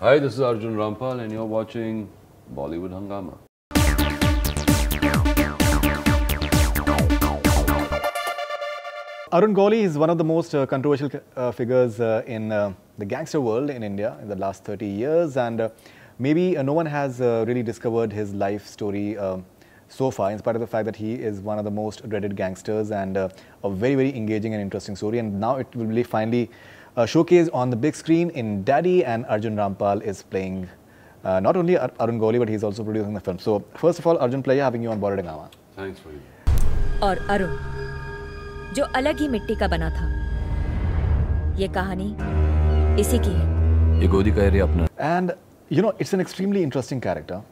Hi, this is Arjun Rampal and you're watching Bollywood Hungama. Arun Goli is one of the most controversial figures in the gangster world in India in the last 30 years, and maybe no one has really discovered his life story so far, in spite of the fact that he is one of the most dreaded gangsters, and a very, very engaging and interesting story. And now it will be finally showcased on the big screen in Daddy, and Arjun Rampal is playing not only Arun Goli, but he's also producing the film. So first of all, Arjun, pleasure having you on Bollywood Hungama. Thanks for you. और अरुण जो अलग ही मिट्टी का बना था, ये कहानी इसी की है। ये गोदी का एरिया अपना। And you know, it's an extremely interesting character.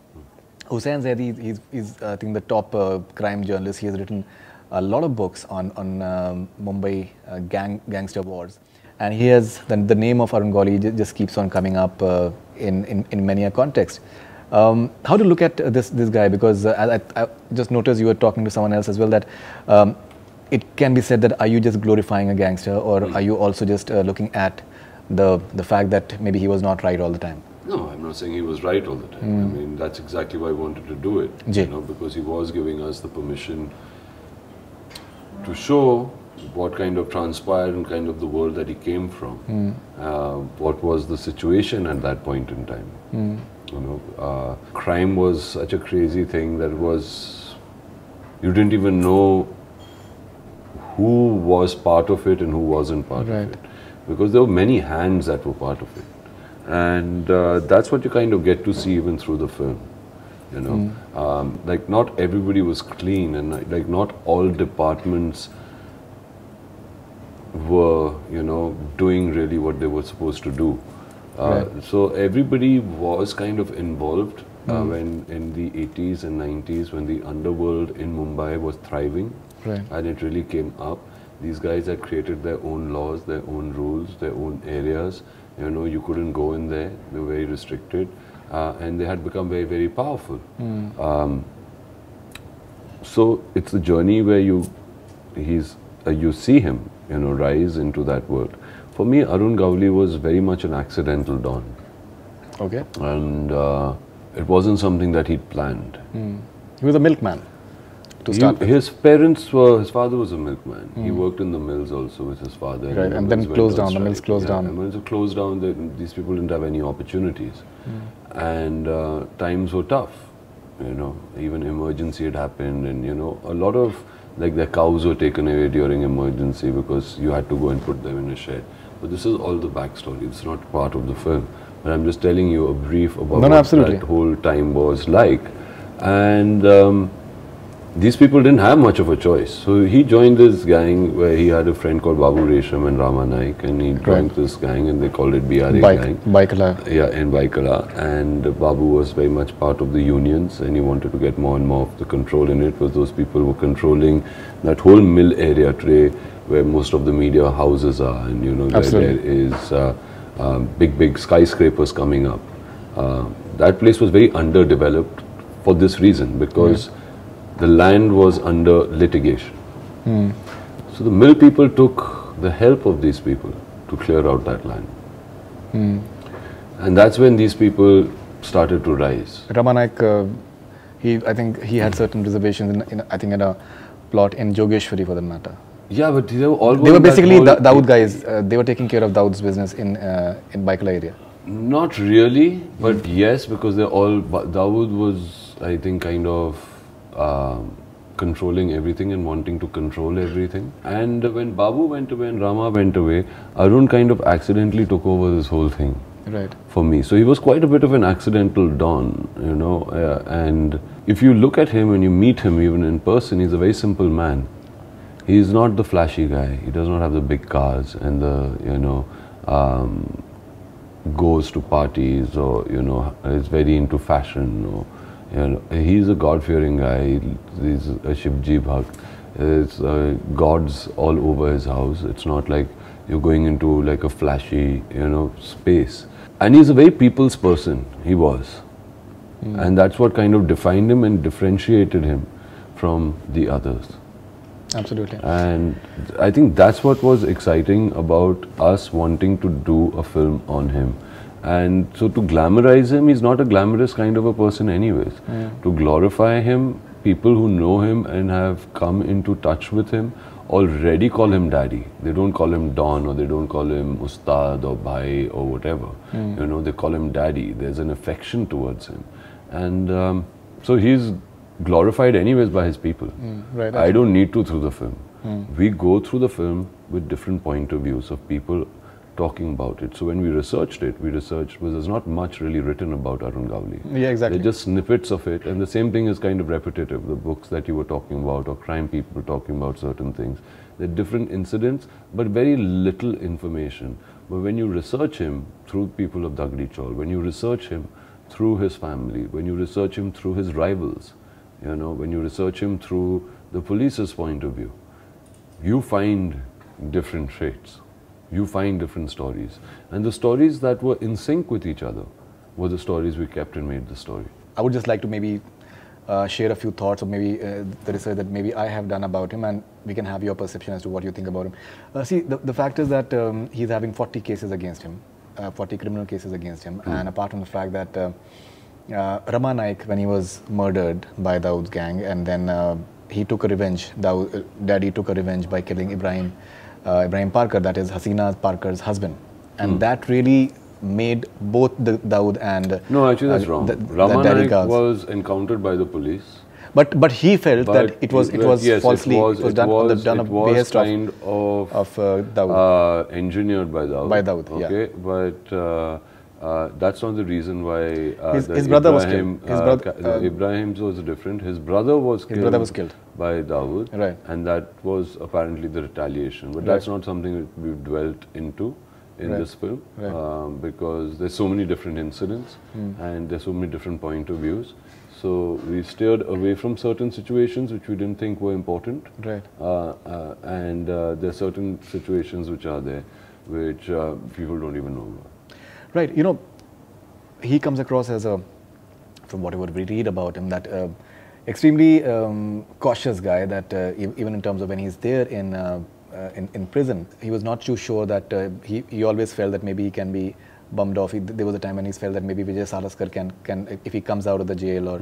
Hussain Zaidi, he's I think the top crime journalist. He has written a lot of books on Mumbai gangster wars, and he has the name of Arun Goli just keeps on coming up in many a context. How to look at this guy, because I just noticed you were talking to someone else as well, that it can be said that are you just glorifying a gangster, or are you also just looking at the fact that maybe he was not right all the time? No, I'm not saying he was right all the time. I mean, that's exactly why I wanted to do it. You know, because he was giving us the permission to show what kind of transpired and kind of the world that he came from. What was the situation at that point in time. You know, crime was such a crazy thing that you didn't even know who was part of it and who wasn't part of it, because there were many hands that were part of it, and that's what you kind of get to see even through the film. You know, like not everybody was clean, and like not all departments were, you know, doing really what they were supposed to do. So everybody was kind of involved when in the 80s and 90s, when the underworld in Mumbai was thriving, and it really came up. These guys had created their own laws, their own rules, their own areas. You know, you couldn't go in there; they were very restricted, and they had become very, very powerful. So it's a journey where you see him, you know, rise into that world. For me, Arun Goli was very much an accidental don. Okay. And it wasn't something that he'd planned. He was a milkman to start with. His father was a milkman. He worked in the mills also with his father. Right, and then closed down, the mills closed down. The mills closed down, these people didn't have any opportunities. And times were tough, you know, even emergency had happened, and you know, a lot of, like, their cows were taken away during emergency because you had to go and put them in a shed. But this is all the backstory. It's not part of the film. But I'm just telling you a brief about what that whole time was like. And these people didn't have much of a choice. So he joined this gang where he had a friend called Babu Resham and Rama Naik, and he joined this gang, and they called it BRA gang. Baikala. Yeah, in Baikala. And Babu was very much part of the unions, and he wanted to get more and more of the control in it, because those people were controlling that whole mill area today where most of the media houses are, and you know, there is big skyscrapers coming up. That place was very underdeveloped for this reason, because the land was under litigation. So the mill people took the help of these people to clear out that land. And that's when these people started to rise. Ramanak, I think he had certain reservations in a plot in Jogeshwari, for that matter. Yeah, but they were all... They were basically Dawood guys. They were taking care of Dawood's business in Baikala area. Not really, but yes, because they're all... Dawood was, I think, kind of controlling everything and wanting to control everything. And when Babu went away and Rama went away, Arun kind of accidentally took over this whole thing. For me. So he was quite a bit of an accidental don, you know. And if you look at him and you meet him even in person, he's a very simple man. He's not the flashy guy. He does not have the big cars and the, you know, goes to parties, or, you know, is very into fashion, or, you know, he's a God-fearing guy. He's a Shivji Bhakt. There's gods all over his house. It's not like you're going into like a flashy, you know, space. And he's a very people's person. He was. And that's what kind of defined him and differentiated him from the others. Absolutely. And I think that's what was exciting about us wanting to do a film on him. And so to glamorize him, he's not a glamorous kind of a person anyways. To glorify him, people who know him and have come into touch with him already call him daddy. They don't call him Don, or they don't call him Ustad or Bhai or whatever. You know, they call him daddy. There's an affection towards him. And so he's glorified anyways by his people. Right. I don't need to through the film. We go through the film with different point of views of people talking about it. So when we researched, because there's not much really written about Arun Gowli. Yeah, exactly. They're just snippets of it, and the same thing is kind of repetitive. The books that you were talking about, or crime people talking about certain things. They're different incidents, but very little information. But when you research him through people of Dagdi Chaul, when you research him through his family, when you research him through his rivals, you know, when you research him through the police's point of view, you find different traits. You find different stories. And the stories that were in sync with each other were the stories we kept and made the story. I would just like to maybe share a few thoughts, or maybe the research that maybe I have done about him, and we can have your perception as to what you think about him. See, the fact is that he's having 40 cases against him, 40 criminal cases against him. And apart from the fact that Rama Naik, when he was murdered by Dawood's gang, and then he took a revenge, Daddy took a revenge by killing Ibrahim Parker, that is Hasina Parker's husband. And that really made both the Dawood and... No, actually that's wrong. Rama Naik was encountered by the police. But he felt that it was yes, falsely, it was done on the behest kind of Dawood. Engineered by Dawood. By Dawood, okay, yeah. But that's not the reason why his brother was killed. Ibrahim's was different. His brother was killed by Dawood, right. And that was apparently the retaliation. But that's not something that we've dwelt into in this film, because there's so many different incidents and there's so many different point of views. So we steered away from certain situations which we didn't think were important, right. And there are certain situations which are there which people don't even know about. Right, you know, he comes across as a, from whatever we read about him, that extremely cautious guy, that even in terms of when he's there in prison, he was not too sure that he always felt that maybe he can be bummed off. There was a time when he felt that maybe Vijay Salaskar can if he comes out of the jail, or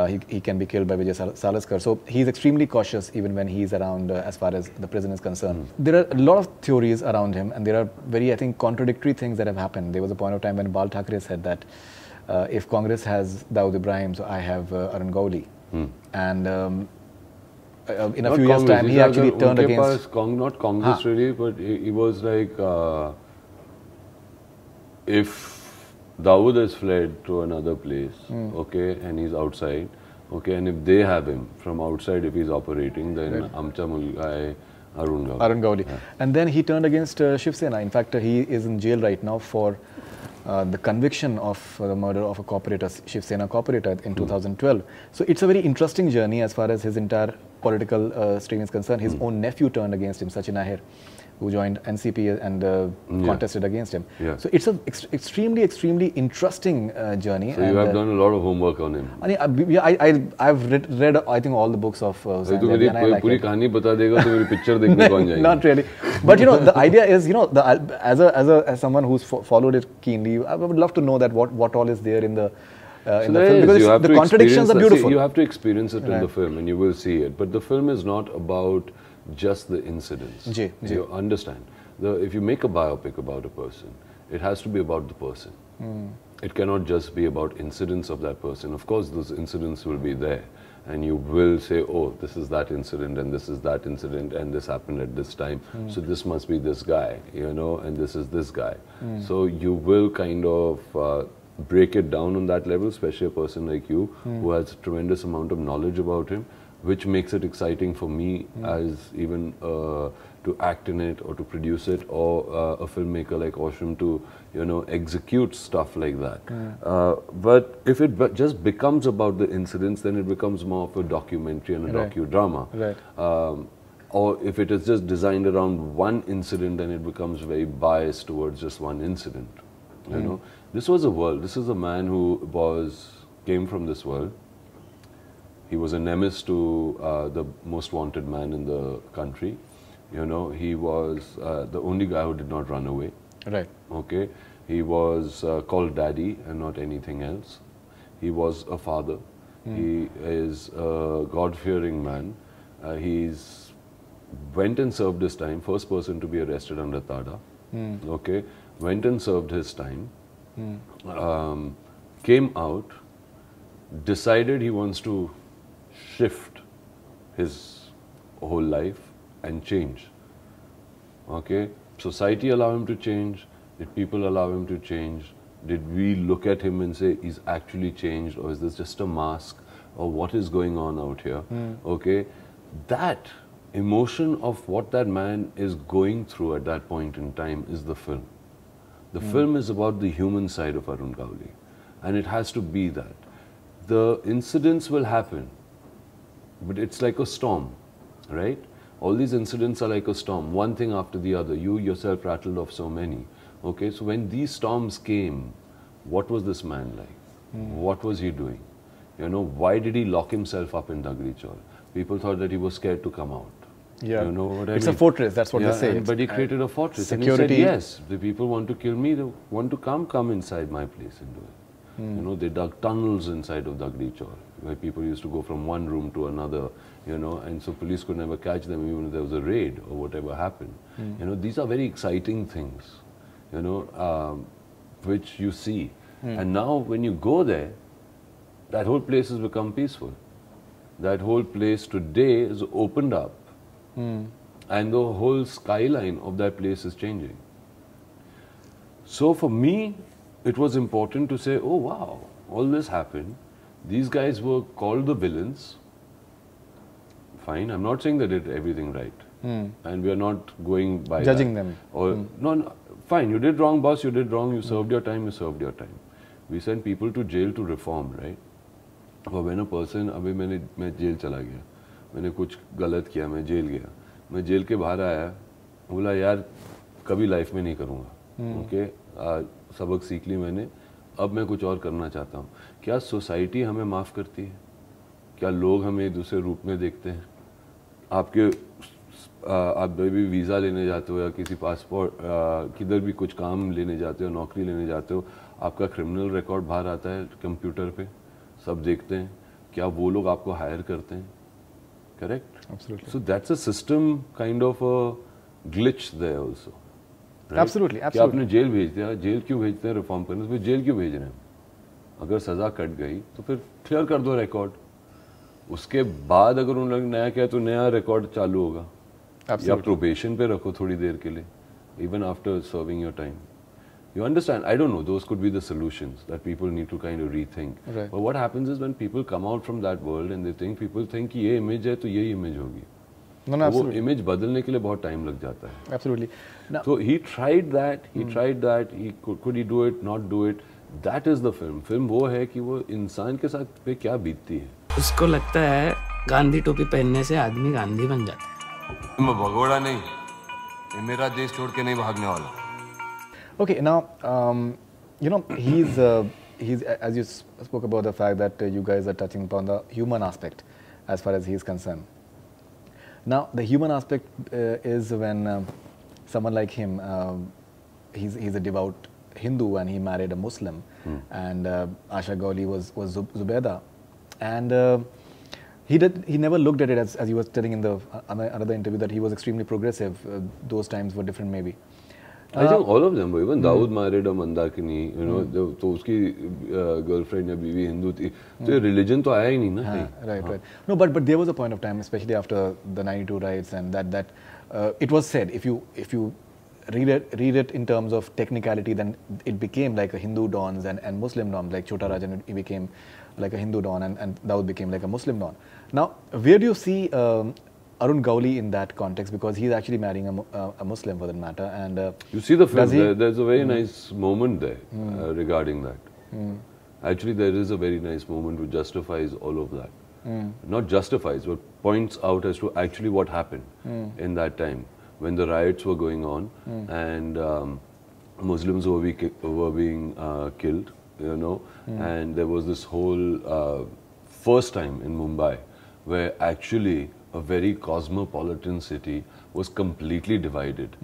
he can be killed by Vijay Salaskar. So he's extremely cautious even when he's around as far as the prison is concerned. There are a lot of theories around him, and there are very, I think, contradictory things that have happened. There was a point of time when Bal Thackeray said that if Congress has Dawood Ibrahim, so I have Arun Gowli. And in a few years' time, he actually turned against... Not Congress really, but he was like... if Dawood has fled to another place, okay, and he's outside, okay, and if they have him from outside, if he's operating, then Amcha Mulgai, Arun Gowli. Yeah. And then he turned against Shiv Sena. In fact, he is in jail right now for the conviction of the murder of a corporator, Shiv Sena corporator, in 2012. So it's a very interesting journey as far as his entire political stream is concerned. His own nephew turned against him, Sachin Ahir, who joined NCP and contested against him. Yeah. So it's an extremely interesting journey. So you have done a lot of homework on him. I've read I think all the books of Hussain Zaidi, and I like it. Not really. But you know, the idea is, you know, as someone who's followed it keenly, I would love to know that what all is there in the film, because the contradictions are beautiful. You have to experience it in the film, and you will see it. But the film is not about just the incidents. You understand? If you make a biopic about a person, it has to be about the person. It cannot just be about incidents of that person. Of course, those incidents will be there, and you will say, oh, this is that incident, and this is that incident, and this happened at this time. So this must be this guy, you know, and this is this guy. So you will kind of break it down on that level, especially a person like you, who has a tremendous amount of knowledge about him, which makes it exciting for me as even to act in it or to produce it, or a filmmaker like Osham to, you know, execute stuff like that. But if it just becomes about the incidents, then it becomes more of a documentary and a docudrama. Or if it is just designed around one incident, then it becomes very biased towards just one incident. You know, this was a world. This is a man who came from this world. He was a nemesis to the most wanted man in the country. You know, he was the only guy who did not run away. Right. Okay. He was called daddy and not anything else. He was a father. He is a God-fearing man. He's went and served his time. First person to be arrested under TADA. Okay, went and served his time. Came out. Decided he wants to shift his whole life and change. Okay, society allow him to change. Did people allow him to change? Did we look at him and say he's actually changed, or is this just a mask, or what is going on out here? Okay, that emotion of what that man is going through at that point in time is the film. The film is about the human side of Arun Gowli, and it has to be that. The incidents will happen, but it's like a storm, right? All these incidents are like a storm, one thing after the other. You yourself rattled off so many. Okay, so when these storms came, what was this man like? What was he doing? You know, why did he lock himself up in Dagri Chaur? People thought that he was scared to come out. Yeah, you know what I it's mean? A fortress. That's what they say. But he created a fortress. Security. And he said, yes, the people want to kill me. They want to come inside my place and do it. You know, they dug tunnels inside of Dagri Chaur, where people used to go from one room to another. You know, and so police could never catch them even if there was a raid or whatever happened. You know, these are very exciting things. You know, which you see. And now when you go there, that whole place has become peaceful. That whole place today is opened up, and the whole skyline of that place is changing. So for me, it was important to say, oh wow, all this happened. These guys were called the villains. Fine, I'm not saying they did everything right. And we are not going by judging that. them. Or no, fine, you did wrong, boss, you did wrong, you served your time, you served your time. We send people to jail to reform, right? But when a person, अभी मैं jail चला गया, मैंने कुछ गलत किया, मैं jail गया, मैं जेल के बाहर आया, बोला यार कभी लाइफ में नहीं करूँगा, ओके, सबक सीख ली मैंने, अब मैं कुछ और करना चाहता हूँ. क्या सोसाइटी हमें माफ़ करती है? क्या लोग हमें दूसरे रूप में देखते हैं? आपके आप भी वीज़ा लेने जाते हो या किसी पासपोर्ट किधर भी कुछ काम लेने जाते हो, नौकरी लेने जाते हो, आपका क्रिमिनल रिकॉर्ड बाहर आता है कंप्यूटर पे, सब देखते हैं. क्या वो लोग आपको हायर करते हैं? Correct. Absolutely. So that's a system kind of a glitch there also. Right? Absolutely, कि absolutely. आपने जेल भेज दिया, जेल क्यों भेजते हैं रिफॉर्म करने? फिर जेल क्यों भेज रहे हैं? अगर सजा कट गई तो फिर क्लियर कर दो रिकॉर्ड. उसके बाद अगर उन लोग नया किया तो नया रिकॉर्ड चालू होगा. या प्रोबेशन पे रखो थोड़ी देर के लिए, even after serving your time. You understand? I don't know. Those could be the solutions that people need to kind of rethink. Right. But what happens is when people come out from that world and they think, people think कि ये image है तो यही image होगी. No, no, वो absolutely. image बदलने के लिए बहुत time लग जाता है. Absolutely. Now, So he tried that. He tried that. He could he do it? Not do it? That is the film. Film वो है कि वो इंसान के साथ पे क्या बीतती है. उसको लगता है गांधी टोपी पहनने से आदमी गांधी बन जाता है. मैं भगोड़ा नहीं, ये मेरा देश छोड़ के नहीं भागने वाला. okay, now you know he's as you spoke about the fact that you guys are touching upon the human aspect as far as he is concerned. Now the human aspect is when someone like him, he's a devout Hindu and he married a Muslim, and Asha Gowli was Zubeda, and he never looked at it as he was telling in the another interview that he was extremely progressive. Those times were different maybe. I think all of them were. Even Dawood married a Mandakini, you know, तो उसकी girlfriend या बीवी हिंदू थी, तो religion तो आया ही नहीं ना. Right. No, but there was a point of time, especially after the 92 riots, and that it was said if you read it in terms of technicality, then it became like a Hindu dons and Muslim dons. Like Chota Rajan, he became like a Hindu don, and Dawood became like a Muslim don. Now, where do you see Arun Gowli in that context, because he's actually marrying a Muslim for that matter, and you see the film, there's a very nice moment there regarding that. Actually, there is a very nice moment which justifies all of that. Not justifies, but points out as to actually what happened in that time when the riots were going on and Muslims were being killed, you know, and there was this whole first time in Mumbai where actually a very cosmopolitan city was completely divided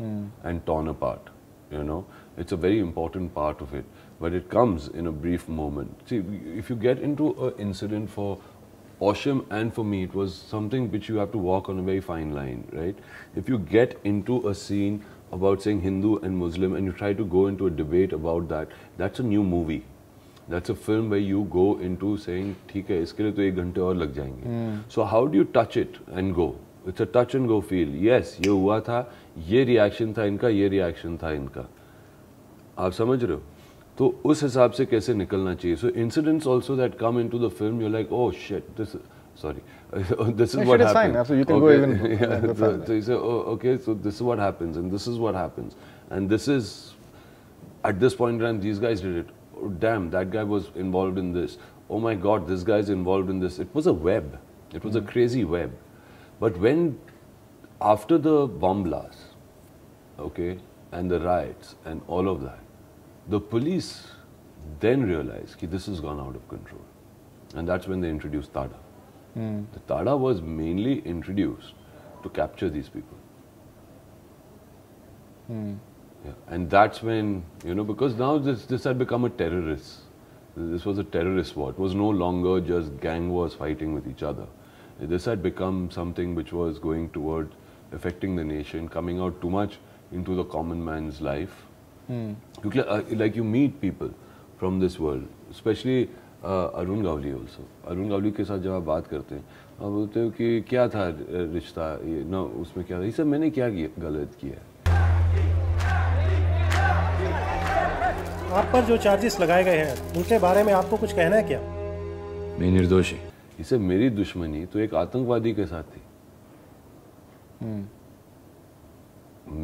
and torn apart. you know. It's a very important part of it, but it comes in a brief moment. See, if you get into an incident for Osham and for me, it was something which you have to walk on a very fine line, right? If you get into a scene about saying Hindu and Muslim and you try to go into a debate about that, that's a new movie. That's a film where you go into saying, ठीक है, इसके लिए तो 1 घंटे और लग जाएंगे. So how do you touch it and go? It's a touch and go feel. Yes, ये हुआ था, ये reaction था इनका, ये reaction था इनका. आप समझ रहे हो? तो उस हिसाब से कैसे निकलना चाहिए. So incidents also that come into the film, you're like, oh shit, this is what happens. Fine. So you can go even. So you say, oh, okay, so this is what happens, and this is what happens, and this is at this point in time these guys did it. Oh, damn, that guy was involved in this. Oh my God, this guy's involved in this. It was a web. It was a crazy web. But when after the bomb blast, okay, and the riots and all of that, the police then realized that this has gone out of control, and that's when they introduced TADA. The TADA was mainly introduced to capture these people. Yeah. And that's when, you know, because now this had become a terrorist. This was a terrorist war. It was no longer just gang wars fighting with each other. This had become something which was going toward affecting the nation, coming out too much into the common man's life. Like you meet people from this world, especially Arun Gawali also. Arun Gawali के साथ जब आप बात करते हैं, आप बोलते हो कि क्या था रिश्ता, ये ना उसमें क्या था, ये सब मैंने क्या गलत किया. आप पर जो चार्जेस लगाए गए हैं उनके बारे में आपको कुछ कहना है क्या? मैं निर्दोष ही. इसे मेरी दुश्मनी तो एक आतंकवादी के साथ थी.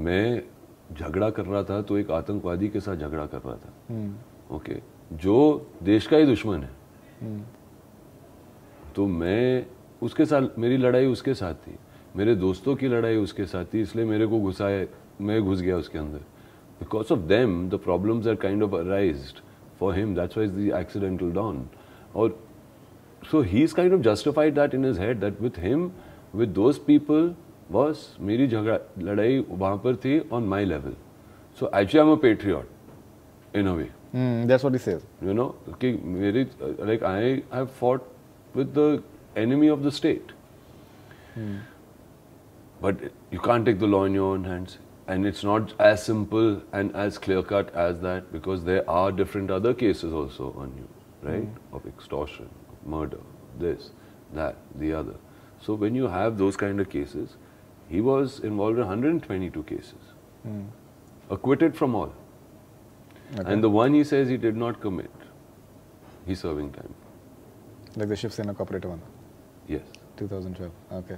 मैं झगड़ा कर रहा था तो एक आतंकवादी के साथ झगड़ा कर रहा था. ओके, जो देश का ही दुश्मन है, तो मैं उसके साथ, मेरी लड़ाई उसके साथ थी, मेरे दोस्तों की लड़ाई उसके साथ थी, इसलिए मेरे को घुसाए, मैं घुस गया उसके अंदर. Because of them, the problems are kind of arised for him. That's why it's the accidental dawn. Or so he's kind of justified that in his head that with him, with those people, was मेरी झगड़ा लड़ाई वहाँ पर थी on my level. So actually I'm a patriot in a way. That's what he says. You know, कि मेरी like I have fought with the enemy of the state. But you can't take the law in your own hands. And it's not as simple and as clear-cut as that, because there are different other cases also on you, right? Of extortion, of murder, this, that, the other. So when you have those kind of cases, he was involved in 122 cases, acquitted from all. Okay. And the one he says he did not commit, he's serving time. Like the Shiv Sena cooperative one? Yes. 2012, okay.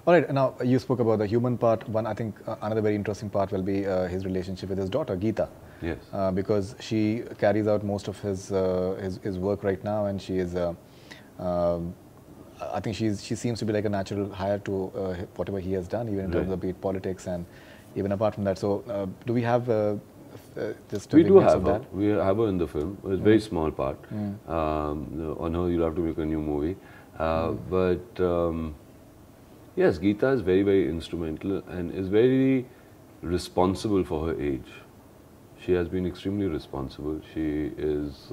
All right, now you spoke about the human part. One, I think another very interesting part will be his relationship with his daughter, Geeta. Yes. Because she carries out most of his work right now, and she is, I think she seems to be like a natural hire to whatever he has done, even in terms of be it politics and even apart from that. So, do we have just we do have her. We have her in the film. It's a very small part. On her, you'll have to make a new movie. But yes, Geeta is very, very instrumental and is very responsible for her age. She has been extremely responsible. She is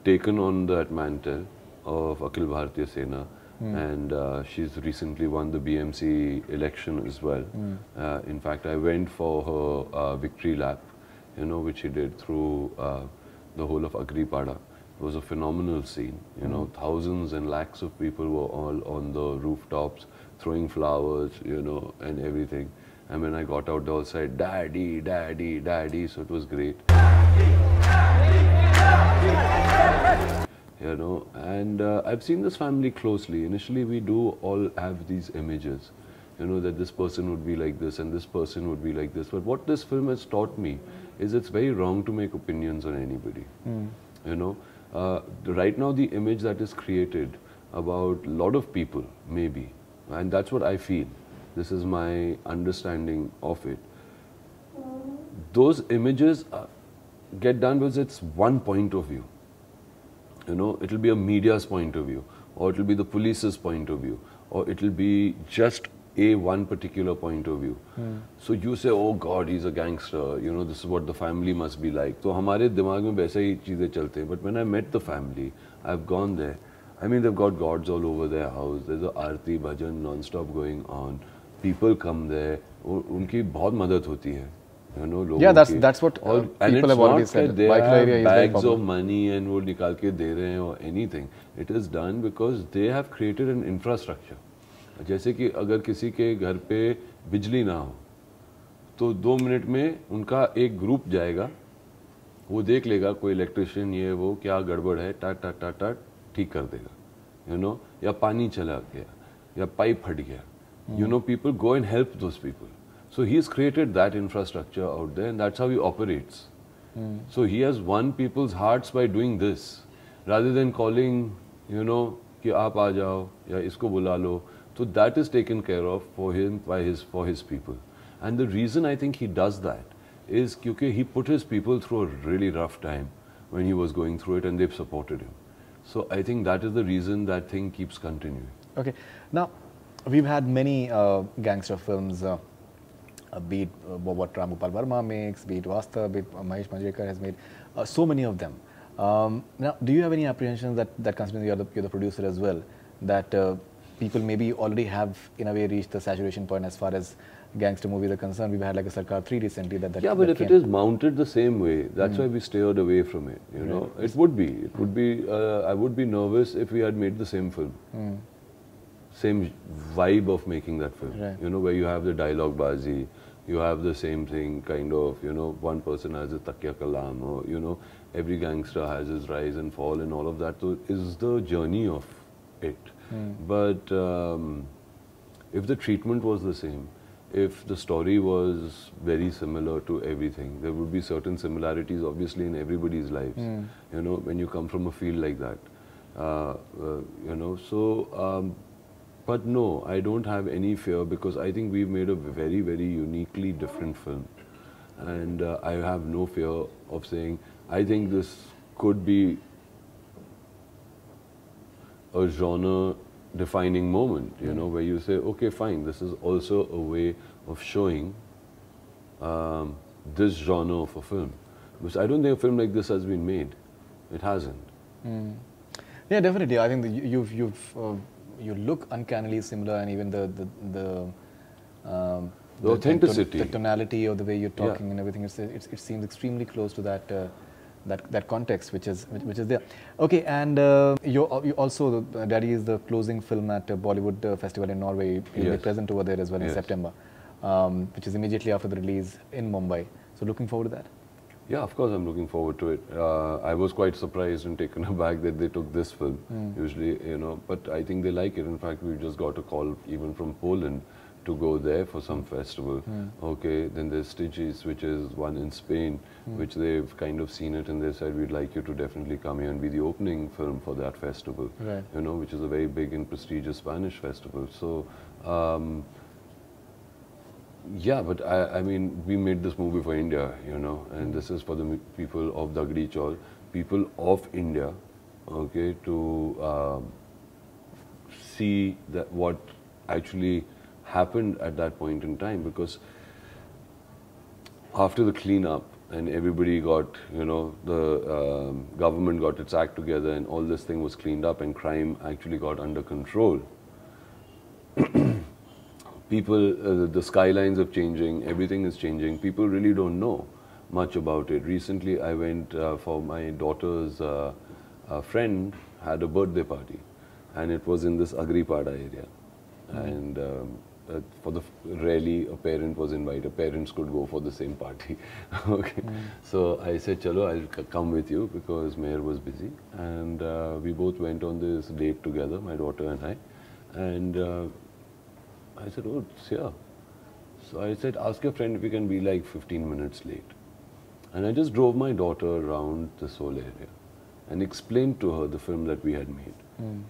taken on that mantle of Akhil Bharatiya Sena, and she's recently won the BMC election as well. In fact, I went for her victory lap, you know, which she did through the whole of Agripada. It was a phenomenal scene, you know, thousands and lakhs of people were all on the rooftops throwing flowers, you know, and everything. And when I got out, they all said, "Daddy, Daddy, Daddy," so it was great. You know, and I've seen this family closely. Initially, we do all have these images, you know, that this person would be like this and this person would be like this. But what this film has taught me is it's very wrong to make opinions on anybody, you know. Right now, the image that is created about a lot of people, maybe, and that's what I feel. This is my understanding of it. Those images get done because it's one point of view. You know, it'll be a media's point of view, or it'll be the police's point of view, or it'll be just one particular point of view. So you say, oh God, he's a gangster, you know, this is what the family must be like. So हमारे दिमाग में वैसे ही चीजें चलते हैं. But when I met the family, I've gone there. I mean, they've got gods all over their house. There's a Aarti bhajan non-stop going on. People come there. उनकी बहुत मदद होती है. You know, yeah, that's what people have already said. They Waikilo area have is very bags popular. of money and वो निकाल के दे रहे हैं or anything. It is done because they have created an infrastructure. जैसे कि अगर किसी के घर पे बिजली ना हो तो 2 मिनट में उनका एक ग्रुप जाएगा, वो देख लेगा कोई इलेक्ट्रिशियन ये वो क्या गड़बड़ है, टाट टाट टाट टाट ठीक कर देगा, यू नो, या पानी चला गया या पाइप फट गया, you know, people go and help those people. So he's created that infrastructure out there and that's how he operates. So he has won people's hearts by doing this rather than calling, you know, कि आप आ जाओ या इसको बुला लो. So that is taken care of for him for his people. And the reason I think he does that is because he put his people through a really rough time when he was going through it and they've supported him. So I think that is the reason that thing keeps continuing. Okay. Now, we've had many gangster films, be it what Ram Gopal Verma makes, be it Vasta, be it Mahesh Manjrekar has made, so many of them. Now, do you have any apprehensions that considering you're the producer as well, that people maybe already have in a way reached the saturation point as far as gangster movies are concerned? We've had like a Sarkar 3 recently that yeah, but if it is mounted the same way, that's why we steered away from it, you know. It would be, I would be nervous if we had made the same film. Same vibe of making that film, you know, where you have the dialogue bazi, you have the same thing kind of, you know, one person has a takya kalam, or, you know, every gangster has his rise and fall and all of that. So is the journey of it. But if the treatment was the same, if the story was very similar to everything, there would be certain similarities obviously in everybody's lives, you know, when you come from a field like that, you know, so but no, I don't have any fear because I think we've made a very, very uniquely different film. And I have no fear of saying, I think this could be a genre-defining moment, you know, where you say, okay, fine, this is also a way of showing this genre of a film. Because I don't think a film like this has been made. It hasn't. Yeah, definitely. I think that you look uncannily similar, and even the authenticity, the tonality of the way you're talking and everything. It seems extremely close to that context, which is there. Okay, and you also Daddy is the closing film at Bollywood Festival in Norway. You'll be present over there as well in September, which is immediately after the release in Mumbai. So looking forward to that. Yeah, of course I'm looking forward to it. I was quite surprised and taken aback that they took this film, usually, you know, but I think they like it. In fact, we just got a call even from Poland to go there for some festival. Okay, then there's Stitches, which is one in Spain, which they've kind of seen it and they said, we'd like you to definitely come here and be the opening film for that festival, you know, which is a very big and prestigious Spanish festival. So, yeah, but I mean, we made this movie for India, you know, and this is for the people of Dagdi Chaul, people of India, okay, to see that what actually happened at that point in time, because after the cleanup and everybody got, you know, the government got its act together and all this thing was cleaned up and crime actually got under control. People, the skylines are changing, everything is changing. People really don't know much about it. Recently, I went for my daughter's friend had a birthday party, and it was in this Agripada area. And for the rarely a parent was invited. Parents could go for the same party. Okay, so I said, "Chalo, I'll come with you," because Mayor was busy, and we both went on this date together, my daughter and I, and. I said, oh, it's here. So I said, ask your friend if you can be like 15 minutes late. And I just drove my daughter around this whole area and explained to her the film that we had made,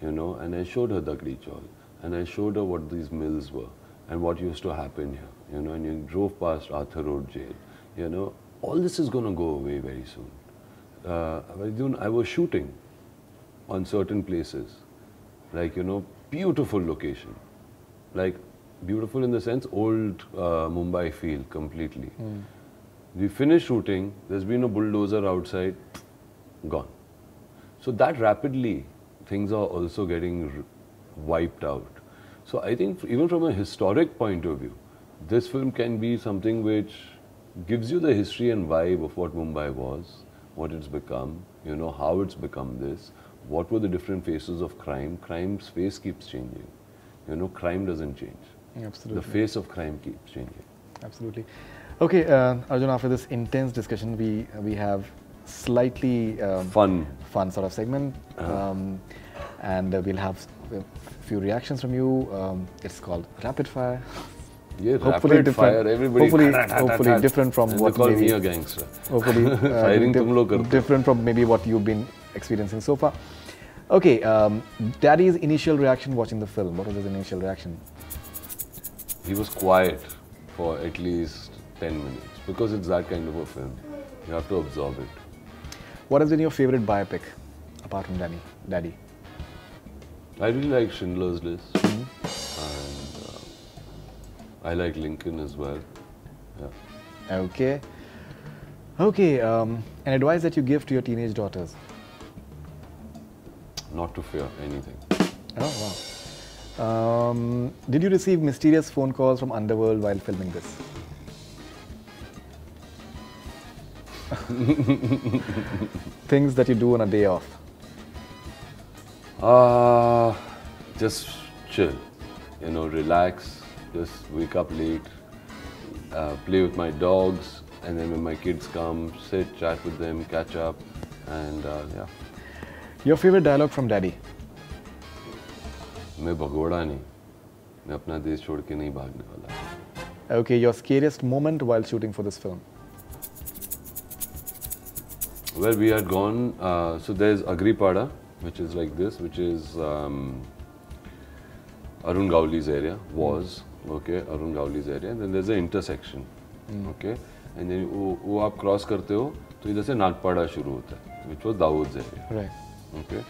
you know, and I showed her Dagdi Chaul, and I showed her what these mills were and what used to happen here, you know, and you drove past Arthur Road Jail, you know, all this is going to go away very soon. I was shooting on certain places, like, you know, beautiful location, like beautiful in the sense old Mumbai feel completely. We finished shooting, there's been a bulldozer outside, gone. So that rapidly, things are also getting wiped out. So I think even from a historic point of view, this film can be something which gives you the history and vibe of what Mumbai was, what it's become, you know, how it's become this, what were the different faces of crime. Crime's face keeps changing. You know, crime doesn't change. Absolutely. The face of crime keeps changing. Absolutely. Okay, Arjun, after this intense discussion, we have slightly fun sort of segment, and we'll have a few reactions from you. It's called Rapid Fire. Yeah, hopefully rapid fire, everybody. Hopefully different from what call maybe. me a gangster. Hopefully Firing tum log karte. Different from maybe what you've been experiencing so far. Okay, Daddy's initial reaction watching the film. What was his initial reaction? He was quiet for at least 10 minutes because it's that kind of a film. You have to absorb it. What has been your favorite biopic apart from Daddy? I really like Schindler's List. And I like Lincoln as well. Yeah. Okay. Okay, an advice that you give to your teenage daughters? Not to fear anything. Oh, wow. Did you receive mysterious phone calls from Underworld while filming this? Things that you do on a day off? Just chill. You know, relax. Just wake up late. Play with my dogs. And then when my kids come, sit, chat with them, catch up. And yeah. Your favorite dialogue from Daddy? मैं भगोड़ा नहीं, मैं अपना देश छोड़ के नहीं भागने वाला. Okay, your scariest moment while shooting for this film? Well, we had gone, so there's Agripada, which is like this, which is Arun Gauli's area, okay, Arun Gauli's area, and then there's an intersection, okay, and then वो आप cross करते हो, तो इधर से नागपाड़ा शुरू होता है, which was Dawood's area, right, okay.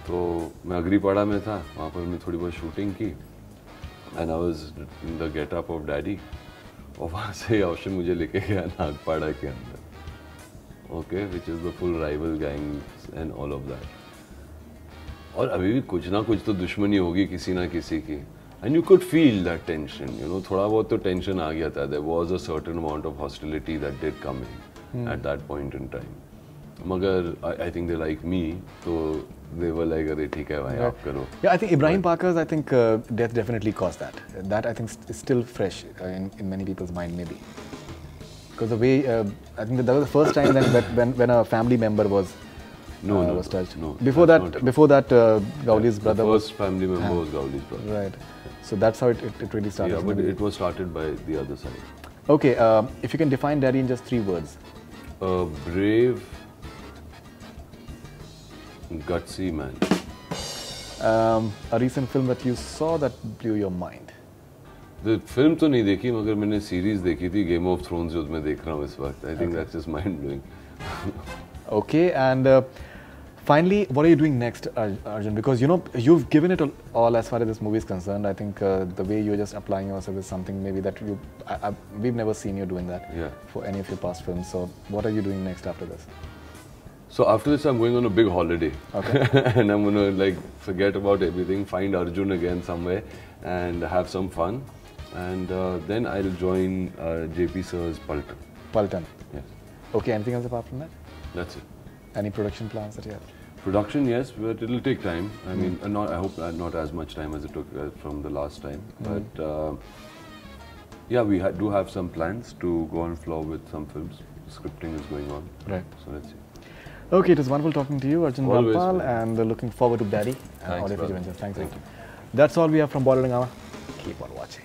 तो मैं अग्रीपाड़ा में था, वहाँ पर मैं थोड़ी बहुत शूटिंग की, and I was in the get up of Daddy, और वहाँ से ऑप्शन मुझे लेके गया नागपाड़ा के अंदर, okay, which is the full rival gangs and all of that. और अभी भी कुछ ना कुछ तो दुश्मनी होगी किसी ना किसी की, and you could feel that tension, you know, थोड़ा बहुत तो tension आ गया था. There was a certain amount of hostility that did come in at that point in time. मगर I think they like me, so they were like, अरे ठीक है भाई आप करो. Yeah, I think Ibrahim Parker's, I think death definitely caused that. That I think is still fresh in many people's mind, maybe. Because the way, I think that was the first time then when a family member was was touched. No, before that, Gauli's brother was. The first family member was Gauli's brother. Right. So that's how it really started. Yeah, but it was started by the other side. Okay, if you can define Daddy in just 3 words. Brave, gutsy man. A recent film that you saw that blew your mind. The film तो नहीं देखी, मगर मैंने series देखी थी, Game of Thrones जो मैं देख रहा हूँ इस वक्त. I think that's just mind blowing. Okay, and finally, what are you doing next, Arjun? Because you know you've given it all as far as this movie is concerned. I think the way you're just applying yourself is something maybe that we've never seen you doing that for any of your past films. So what are you doing next after this? So after this, I'm going on a big holiday. Okay. And I'm going to like forget about everything, find Arjun again somewhere and have some fun. And then I'll join JP Sir's Paltan. Paltan. Yes. Okay, anything else apart from that? That's it. Any production plans that you have? Production, yes, but it'll take time. I mean, I hope not as much time as it took from the last time. But yeah, we do have some plans to go on floor with some films. Scripting is going on. Right. So let's see. Okay, it was wonderful talking to you, Arjun Always, Rampal, man. and looking forward to Daddy. Thanks, Audio brother. Visual. Thanks. Thank you. That's all we have from Bollywood. Keep on watching.